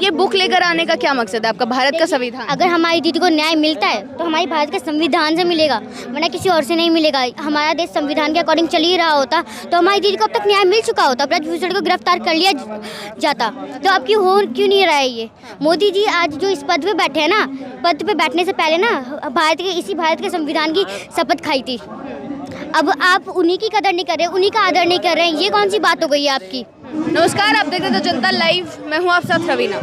ये बुक लेकर आने का क्या मकसद है आपका? भारत का संविधान, अगर हमारी दीदी को न्याय मिलता है तो हमारी भारत के संविधान से मिलेगा, वरना किसी और से नहीं मिलेगा। हमारा देश संविधान के अकॉर्डिंग चल ही रहा होता तो हमारी दीदी को अब तक न्याय मिल चुका होता, ब्रजभूषण को गिरफ्तार कर लिया जाता। तो अब क्यों नहीं रहा है ये? मोदी जी आज जो इस पद पे बैठे हैं ना, पद पे बैठने से पहले ना इसी भारत के संविधान की शपथ खाई थी। अब आप उन्हीं की कदर नहीं कर रहे, उन्हीं का आदर नहीं कर रहे हैं, ये कौन सी बात हो गई है आपकी? नमस्कार, आप देख रहे थे जनता लाइव। मैं हूं आप साथ रवीना।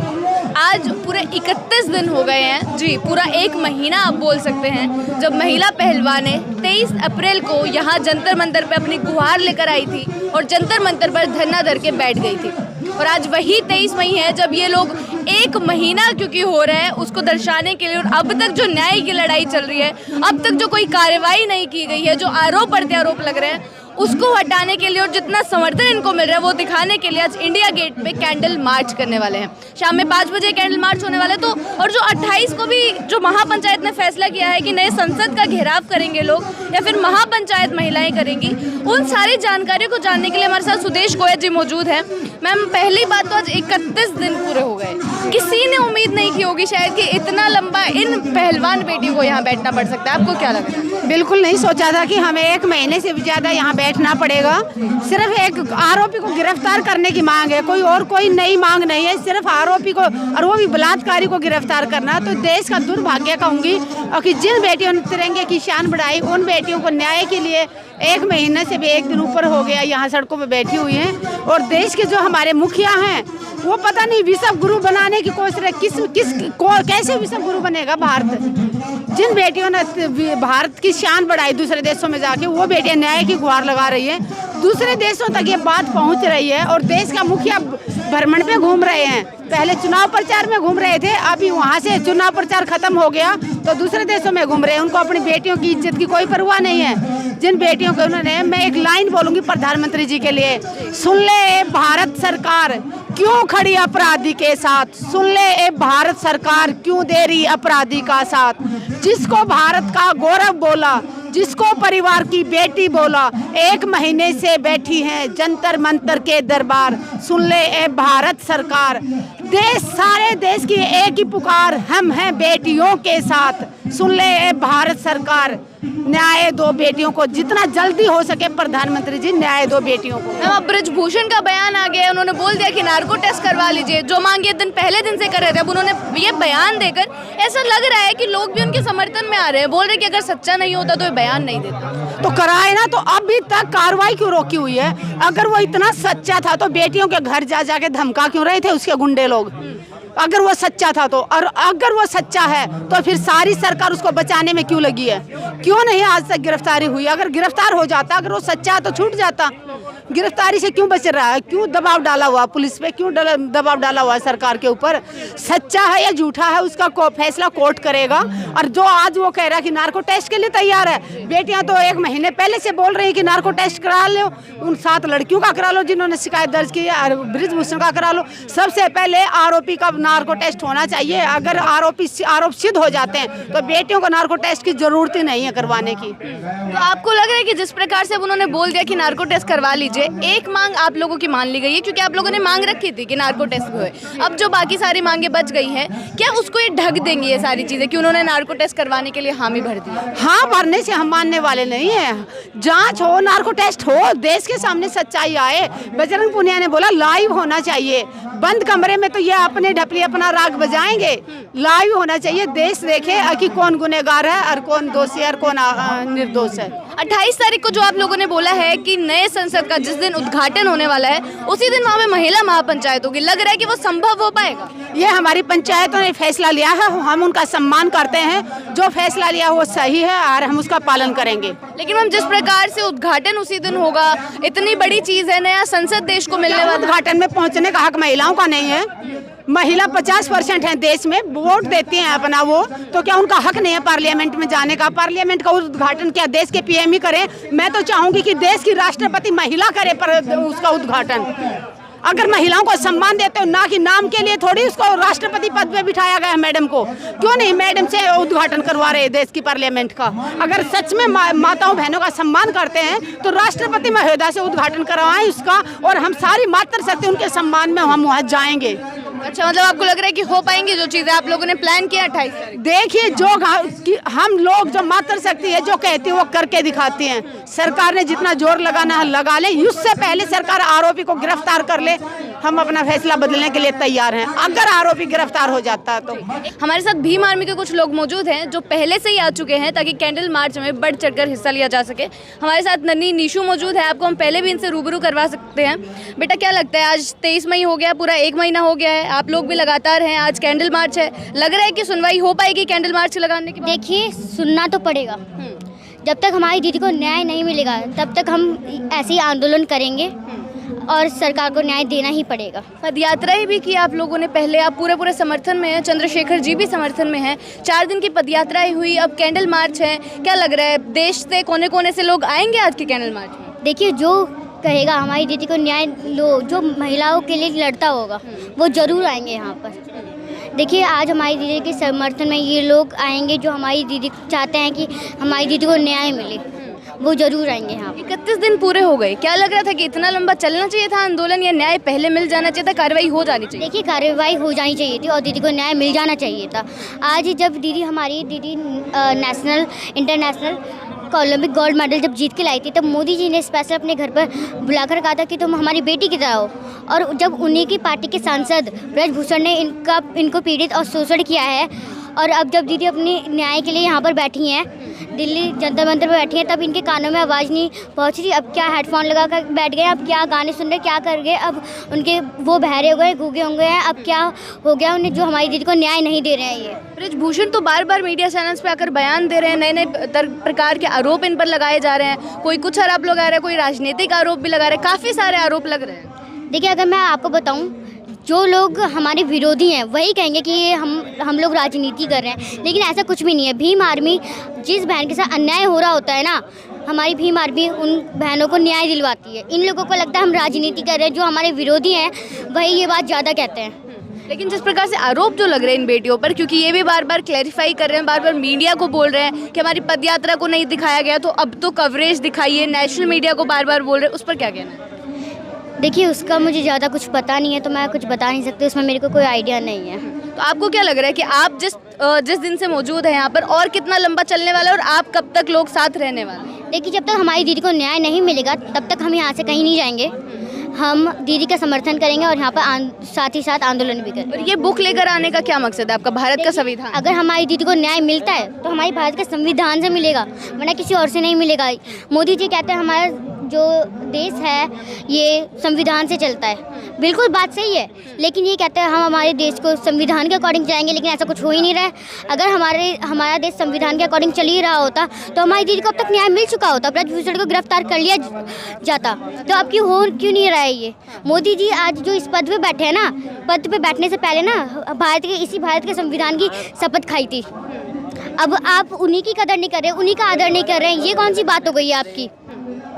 आज पूरे 31 दिन हो गए हैं जी, पूरा एक महीना आप बोल सकते हैं, जब महिला पहलवानें 23 अप्रैल को यहाँ जंतर मंतर पे अपनी गुहार लेकर आई थी और जंतर मंतर पर धरना धर के बैठ गई थी। और आज वही 23 मई है जब ये लोग एक महीना क्योंकि हो रहा है उसको दर्शाने के लिए, और अब तक जो न्याय की लड़ाई चल रही है, अब तक जो कोई कार्रवाई नहीं की गई है, जो आरोप प्रत्यारोप लग रहे हैं उसको हटाने के लिए और जितना समर्थन इनको मिल रहा है वो दिखाने के लिए आज इंडिया गेट पे कैंडल मार्च करने वाले हैं। शाम में 5 बजे कैंडल मार्च होने वाला है। तो और जो 28 को भी जो महापंचायत ने फैसला किया है कि नए संसद का घेराव करेंगे लोग या फिर महापंचायत महिलाएं करेंगी, उन सारी जानकारियों को जानने के लिए हमारे साथ सुदेश गोयल जी मौजूद है। मैम, पहली बात तो आज 31 दिन पूरे हो गए, किसी ने उम्मीद नहीं की होगी शायद कि इतना लंबा इन पहलवान बेटियों को यहाँ बैठना पड़ सकता है। आपको क्या लग रहा है? बिल्कुल नहीं सोचा था कि हमें 1 महीने से भी ज़्यादा यहाँ बैठना पड़ेगा। सिर्फ एक आरोपी को गिरफ्तार करने की मांग है, कोई नई मांग नहीं है। सिर्फ आरोपी को, और वो भी बलात्कारी को गिरफ्तार करना, तो देश का दुर्भाग्य कहूँगी। और कि जिन बेटियों ने तिरंगे की शान बढ़ाई, उन बेटियों को न्याय के लिए 1 महीने से भी 1 दिन ऊपर हो गया यहाँ सड़कों पर बैठी हुई हैं। और देश के जो हमारे मुखिया हैं वो पता नहीं विश्व गुरु बनाने की कोशिश है। कैसे विश्व गुरु बनेगा भारत? जिन बेटियों ने भारत की शान बढ़ाई दूसरे देशों में जाके, वो बेटियां न्याय की गुहार लगा रही है। दूसरे देशों तक ये बात पहुंच रही है और देश का मुखिया भ्रमण पे घूम रहे हैं। पहले चुनाव प्रचार में घूम रहे थे, अभी वहाँ से चुनाव प्रचार खत्म हो गया तो दूसरे देशों में घूम रहे हैं। उनको अपनी बेटियों की इज्जत की कोई परवाह नहीं है। जिन बेटियों को उन्होंने, मैं एक लाइन बोलूँगी प्रधानमंत्री जी के लिए, सुन ले भारत सरकार क्यों खड़ी अपराधी के साथ, सुन ले ए भारत सरकार क्यों दे रही अपराधी का साथ। जिसको भारत का गौरव बोला, जिसको परिवार की बेटी बोला, 1 महीने से बैठी हैं जंतर मंतर के दरबार। सुन ले ए भारत सरकार, सारे देश की एक ही पुकार, हम हैं बेटियों के साथ। सुन ले ए भारत सरकार, न्याय दो बेटियों को, जितना जल्दी हो सके प्रधानमंत्री जी न्याय दो बेटियों को। अब ब्रजभूषण का बयान आ गया, उन्होंने बोल दिया कि नार्को टेस्ट करवा लीजिए, जो मांग ये पहले दिन से कर रहे थे। अब उन्होंने ये बयान देकर ऐसा लग रहा है कि लोग भी उनके समर्थन में आ रहे हैं, बोल रहे कि अगर सच्चा नहीं होता तो ये बयान नहीं देता। तो कराए ना, तो अभी तक कार्रवाई क्यों रोकी हुई है? अगर वो इतना सच्चा था तो बेटियों के घर जा जाके धमका क्यों रहे थे उसके गुंडे लोग? अगर वो सच्चा था तो, और अगर वो सच्चा है तो फिर सारी सरकार उसको बचाने में क्यों लगी है? क्यों नहीं आज तक गिरफ्तारी हुई? अगर गिरफ्तार हो जाता, अगर वो सच्चा है तो छूट जाता। गिरफ्तारी से क्यों बच रहा है? क्यों दबाव डाला हुआ पुलिस पे? क्यों दबाव डाला हुआ है सरकार के ऊपर? सच्चा है या झूठा है उसका फैसला कोर्ट करेगा। और जो आज वो कह रहा है कि नार्को टेस्ट के लिए तैयार है, बेटियां तो 1 महीने पहले से बोल रही है कि नार्को टेस्ट करा लो, उन 7 लड़कियों का करा लो जिन्होंने शिकायत दर्ज की है, ब्रजभूषण का करा लो। सबसे पहले आरोपी का नार्को टेस्ट होना चाहिए। अगर आरोप सिद्ध हो जाते हैं तो बेटियों को नार्को टेस्ट की जरूरत ही नहीं है करवाने की। तो आपको लग रहा है कि जिस प्रकार से उन्होंने बोल दिया कि नार्को टेस्ट करवा लीजिए, एक मांग आप लोगों की मान ली गई है, क्योंकि आप लोगों ने मांग रखी थी कि नार्को टेस्ट हुए, अब जो बाकी सारी मांगे बच गई हैं, क्या उसको ये ढक देंगी ये सारी चीजें कि उन्होंने नार्को टेस्ट करवाने के लिए हामी भर दी? हाँ, भरने से हम मानने वाले नहीं है। जांच हो, नार्को टेस्ट हो, देश के सामने सच्चाई आए। बजरंग पुनिया ने बोला लाइव होना चाहिए। बंद कमरे में तो ये अपने ढपली अपना राग बजाएंगे, लाइव होना चाहिए। देश देखे कि कौन गुनहगार है और कौन दोषी है और कौन निर्दोष है। 28 तारीख को जो आप लोगों ने बोला है कि नए संसद का जिस दिन उद्घाटन होने वाला है, उसी दिन वहाँ पे महिला महापंचायत होगी, लग रहा है कि वो संभव हो पाएगा? ये हमारी पंचायतों ने फैसला लिया है, हम उनका सम्मान करते हैं। जो फैसला लिया वो सही है और हम उसका पालन करेंगे। लेकिन हम जिस प्रकार से उद्घाटन उसी दिन होगा, इतनी बड़ी चीज है, नया संसद देश को मिलने वाला। उद्घाटन में पहुँचने का हक महिलाओं का नहीं है? महिला 50% है देश में, वोट देती हैं अपना वो, तो क्या उनका हक नहीं है पार्लियामेंट में जाने का? पार्लियामेंट का उद्घाटन क्या देश के पीएम ही करें? मैं तो चाहूंगी कि देश की राष्ट्रपति महिला करे पर उसका उद्घाटन। अगर महिलाओं को सम्मान देते हो, ना कि नाम के लिए थोड़ी उसको राष्ट्रपति पद पे बिठाया गया है मैडम को, क्यों नहीं मैडम से उद्घाटन करवा रहे देश की पार्लियामेंट का? अगर सच में माताओं बहनों का सम्मान करते हैं तो राष्ट्रपति महोदया से उद्घाटन करवाएं उसका, और हम सारी मातृशक्ति उनके सम्मान में हम वहाँ जाएंगे। अच्छा, मतलब आपको लग रहा है कि हो पाएंगी जो चीज़ें आप लोगों ने प्लान किया 28 तारीख? देखिए जो हम लोग जो मातृशक्ति है जो कहती है वो करके दिखाती हैं। सरकार ने जितना जोर लगाना है लगा ले, उससे पहले सरकार आरोपी को गिरफ्तार कर ले, हम अपना फैसला बदलने के लिए तैयार हैं अगर आरोपी गिरफ्तार हो जाता है तो। हमारे साथ भीम आर्मी के कुछ लोग मौजूद हैं जो पहले से ही आ चुके हैं ताकि कैंडल मार्च में बढ़ चढ़कर हिस्सा लिया जा सके। हमारे साथ नन्ही निशु मौजूद है, आपको हम पहले भी इनसे रूबरू करवा सकते हैं। बेटा, क्या लगता है, आज 23 मई हो गया, पूरा 1 महीना हो गया है, आप लोग भी लगातार हैं, आज कैंडल मार्च है, लग रहा है कि सुनवाई हो पाएगी कैंडल मार्च लगाने के बाद? देखिए, सुनना तो पड़ेगा। जब तक हमारी दीदी को न्याय नहीं मिलेगा तब तक हम ऐसे ही आंदोलन करेंगे और सरकार को न्याय देना ही पड़ेगा। पदयात्राएं भी की आप लोगों ने पहले, आप पूरे समर्थन में हैं, चंद्रशेखर जी भी समर्थन में हैं, 4 दिन की पदयात्राएं हुई, अब कैंडल मार्च है, क्या लग रहा है देश से कोने कोने से लोग आएंगे आज के कैंडल मार्च में? देखिए, जो कहेगा हमारी दीदी को न्याय लो, जो महिलाओं के लिए लड़ता होगा वो ज़रूर आएंगे यहाँ पर। देखिए, आज हमारी दीदी के समर्थन में ये लोग आएंगे जो हमारी दीदी चाहते हैं कि हमारी दीदी को न्याय मिले, वो जरूर आएंगे यहाँ। 31 दिन पूरे हो गए, क्या लग रहा था कि इतना लंबा चलना चाहिए था आंदोलन, या न्याय पहले मिल जाना चाहिए था, कार्रवाई हो जानी चाहिए? देखिए, कार्रवाई हो जानी चाहिए थी और दीदी को न्याय मिल जाना चाहिए था। आज जब हमारी दीदी national international Olympic gold medal जब जीत के लाई थी, तब मोदी जी ने स्पेशल अपने घर पर बुलाकर कहा था कि तुम हमारी बेटी की तरह हो। और जब उन्हीं की पार्टी के सांसद ब्रजभूषण ने इनको पीड़ित और शोषण किया है, और अब जब दीदी अपनी न्याय के लिए यहाँ पर बैठी हैं, दिल्ली जंतर मंतर पर बैठी हैं, तब इनके कानों में आवाज़ नहीं पहुँच रही। अब क्या हेडफोन लगा कर बैठ गए, अब क्या गाने सुन रहे, क्या कर गए, अब उनके वो बहरे हो गए, गूंगे हो गए हैं, अब क्या हो गया उन्हें जो हमारी दीदी को न्याय नहीं दे रहे हैं। ये ब्रजभूषण तो बार बार मीडिया चैनल्स पे आकर बयान दे रहे हैं, नए नए प्रकार के आरोप इन पर लगाए जा रहे हैं, कोई कुछ आरोप लगा रहा है, कोई राजनीतिक आरोप भी लगा रहे हैं, काफ़ी सारे आरोप लग रहे हैं। देखिए, अगर मैं आपको बताऊं, जो लोग हमारे विरोधी हैं वही कहेंगे कि ये हम लोग राजनीति कर रहे हैं, लेकिन ऐसा कुछ भी नहीं है। भीम आर्मी जिस बहन के साथ अन्याय हो रहा होता है ना, हमारी भीम आर्मी उन बहनों को न्याय दिलवाती है। इन लोगों को लगता है हम राजनीति कर रहे हैं, जो हमारे विरोधी हैं वही ये बात ज़्यादा कहते हैं। लेकिन जिस प्रकार से आरोप जो लग रहे हैं इन बेटियों पर, क्योंकि ये भी बार बार क्लैरिफाई कर रहे हैं, बार बार मीडिया को बोल रहे हैं कि हमारी पदयात्रा को नहीं दिखाया गया, तो अब तो कवरेज दिखाइए, नेशनल मीडिया को बार बार बोल रहे हैं, उस पर क्या कहना है? देखिए, उसका मुझे ज़्यादा कुछ पता नहीं है, तो मैं कुछ बता नहीं सकती, उसमें मेरे को कोई आइडिया नहीं है। तो आपको क्या लग रहा है कि आप जिस दिन से मौजूद हैं यहाँ पर, और कितना लंबा चलने वाला है, और आप कब तक लोग साथ रहने वाले हैं? देखिए, जब तक हमारी दीदी को न्याय नहीं मिलेगा तब तक हम यहाँ से कहीं नहीं जाएंगे। हम दीदी का समर्थन करेंगे और यहाँ पर साथ ही साथ आंदोलन भी करेंगे। और ये बुक लेकर आने का क्या मकसद है आपका? भारत का संविधान, अगर हमारी दीदी को न्याय मिलता है तो हमारी भारत के संविधान से मिलेगा, वरना किसी और से नहीं मिलेगा। मोदी जी कहते हैं हमारा जो देश है ये संविधान से चलता है, बिल्कुल बात सही है, लेकिन ये कहते हैं हम हमारे देश को संविधान के अकॉर्डिंग चलाएंगे, लेकिन ऐसा कुछ हो ही नहीं रहा है। अगर हमारा देश संविधान के अकॉर्डिंग चल ही रहा होता तो हमारी दीदी को अब तक न्याय मिल चुका होता, ब्रजभूषण को गिरफ्तार कर लिया जाता। तो अब क्यों नहीं रहा है ये? मोदी जी आज जो इस पद पे बैठे हैं ना, पद पे बैठने से पहले ना भारत के संविधान की शपथ खाई थी। अब आप उन्हीं की कदर नहीं कर रहे, उन्हीं का आदर नहीं कर रहे हैं, ये कौन सी बात हो गई है आपकी?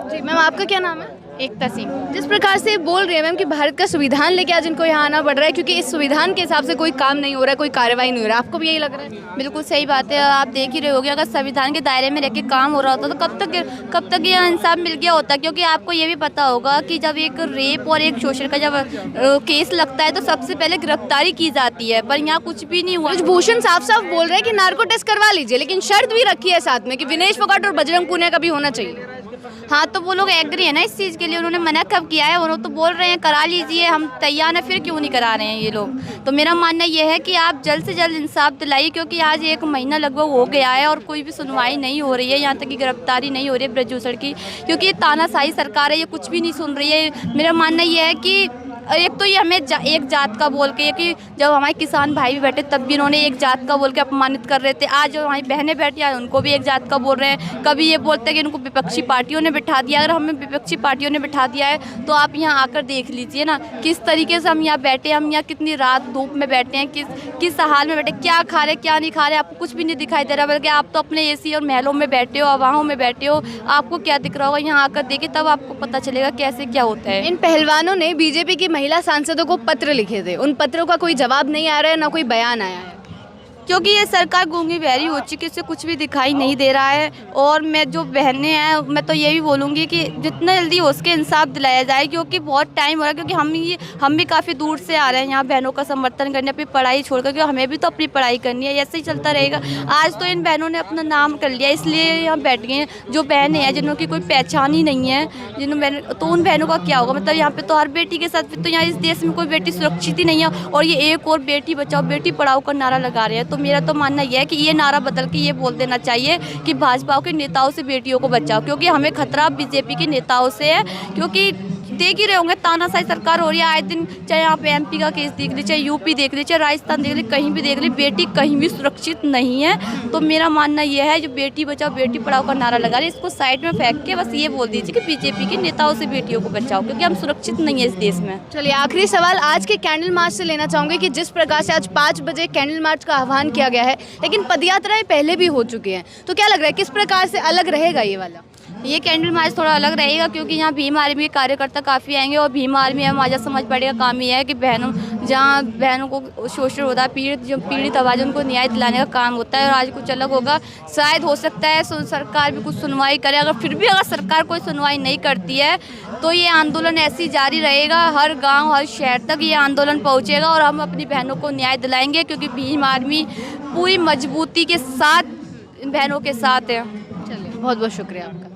जी मैम, आपका क्या नाम है? एकता सिंह। जिस प्रकार से बोल रही है मैम कि भारत का संविधान लेके आज इनको यहाँ आना पड़ रहा है, क्योंकि इस संविधान के हिसाब से कोई काम नहीं हो रहा है, कोई कार्रवाई नहीं हो रहा है, आपको भी यही लग रहा है? बिल्कुल सही बात है, आप देख ही रहे होगे, अगर संविधान के दायरे में रह के काम हो रहा होता तो कब तक ये इंसाफ मिल गया होता। क्योंकि आपको ये भी पता होगा कि जब एक रेप और एक शोषण का जब केस लगता है तो सबसे पहले गिरफ्तारी की जाती है, पर यहाँ कुछ भी नहीं हुआ। ब्रजभूषण साफ साफ बोल रहे हैं कि नार्को टेस्ट करवा लीजिए, लेकिन शर्त भी रखी है साथ में कि विनेश फोगाट और बजरंग पूनिया का भी होना चाहिए। हाँ, तो वो लोग एग्री है ना इस चीज़ के लिए, उन्होंने मना कब किया है? वो लोग तो बोल रहे हैं करा लीजिए, हम तैयार हैं, फिर क्यों नहीं करा रहे हैं ये लोग? तो मेरा मानना ये है कि आप जल्द से जल्द इंसाफ दिलाइए, क्योंकि आज 1 महीना लगभग हो गया है और कोई भी सुनवाई नहीं हो रही है, यहाँ तक कि गिरफ्तारी नहीं हो रही है ब्रजभूषण की, क्योंकि ये तानाशाही सरकार है, ये कुछ भी नहीं सुन रही है। मेरा मानना ये है कि एक तो ये हमें एक जात का बोल के, कि जब हमारे किसान भाई भी बैठे तब भी इन्होंने एक जात का बोल के अपमानित कर रहे थे, आज जो हमारी बहनें बैठी हैं उनको भी एक जात का बोल रहे हैं। कभी ये बोलते हैं कि इनको विपक्षी पार्टियों ने बिठा दिया। अगर हमें विपक्षी पार्टियों ने बिठा दिया है तो आप यहाँ आकर देख लीजिए ना किस तरीके से हम यहाँ बैठे, हम यहाँ कितनी रात धूप में बैठे हैं, किस हाल में बैठे, क्या खा रहे क्या नहीं खा रहे, आपको कुछ भी नहीं दिखाई दे रहा, बल्कि आप तो अपने AC और महलों में बैठे हो, हवाओं में बैठे हो, आपको क्या दिख रहा होगा? यहाँ आकर देखिए तब आपको पता चलेगा कैसे क्या होता है। इन पहलवानों ने बीजेपी की महिला सांसदों को पत्र लिखे थे, उन पत्रों का कोई जवाब नहीं आ रहा है, ना कोई बयान आया है। क्योंकि ये सरकार गूंगी बहरी हो चुकी है, इससे कुछ भी दिखाई नहीं दे रहा है। और मैं जो बहनें हैं मैं तो ये भी बोलूँगी कि जितना जल्दी हो सके इंसाफ दिलाया जाए, क्योंकि बहुत टाइम हो रहा है। क्योंकि हम भी काफ़ी दूर से आ रहे हैं यहाँ बहनों का समर्थन करने, अपनी पढ़ाई छोड़कर, क्योंकि हमें भी तो अपनी पढ़ाई करनी है। ऐसे ही चलता रहेगा। आज तो इन बहनों ने अपना नाम कर लिया इसलिए यहाँ बैठ गए हैं। जो बहनें हैं जिनकी कोई पहचान ही नहीं है, तो उन बहनों का क्या होगा? मतलब यहाँ पे तो हर बेटी के साथ, फिर तो यहाँ इस देश में कोई बेटी सुरक्षित ही नहीं है। और ये एक और बेटी बचाओ बेटी पढ़ाओ का नारा लगा रहे हैं। तो मेरा तो मानना यह है कि ये नारा बदल के ये बोल देना चाहिए कि भाजपा के नेताओं से बेटियों को बचाओ, क्योंकि हमें खतरा बीजेपी के नेताओं से है। क्योंकि देख ही रहे होंगे तानाशाही सरकार हो रही है आए दिन, चाहे आप एमपी का केस देख लीजिए, चाहे यूपी देख लीजिए, चाहे राजस्थान देख लीजिए, कहीं भी देख लीजिए, बेटी कहीं भी सुरक्षित नहीं है। तो मेरा मानना यह है जो बेटी बचाओ बेटी पढ़ाओ का नारा लगा रहे हैं, इसको साइड में फेंक के बस ये बोल दीजिए कि बीजेपी के नेताओं से बेटियों को बचाओ, क्योंकि हम सुरक्षित नहीं है इस देश में। चलिए आखिरी सवाल आज के कैंडल मार्च से लेना चाहूँगी कि जिस प्रकार से आज 5 बजे कैंडल मार्च का आह्वान किया गया है, लेकिन पदयात्राएं पहले भी हो चुकी हैं, तो क्या लग रहा है किस प्रकार से अलग रहेगा ये वाला? ये कैंडल मार्च थोड़ा अलग रहेगा, क्योंकि यहाँ भीम आर्मी के कार्यकर्ता काफ़ी आएंगे। और भीम आर्मी हमारा समाज पार्टी का काम ये है कि जहाँ बहनों को शोषण होता है, जो पीड़ित आवाज़ उनको न्याय दिलाने का काम होता है। और आज कुछ अलग होगा, शायद हो सकता है सरकार भी कुछ सुनवाई करे। अगर सरकार कोई सुनवाई नहीं करती है तो ये आंदोलन ऐसे ही जारी रहेगा। हर गाँव हर शहर तक ये आंदोलन पहुँचेगा और हम अपनी बहनों को न्याय दिलाएंगे, क्योंकि भीम आर्मी पूरी मजबूती के साथ बहनों के साथ है। चलिए बहुत बहुत शुक्रिया आपका।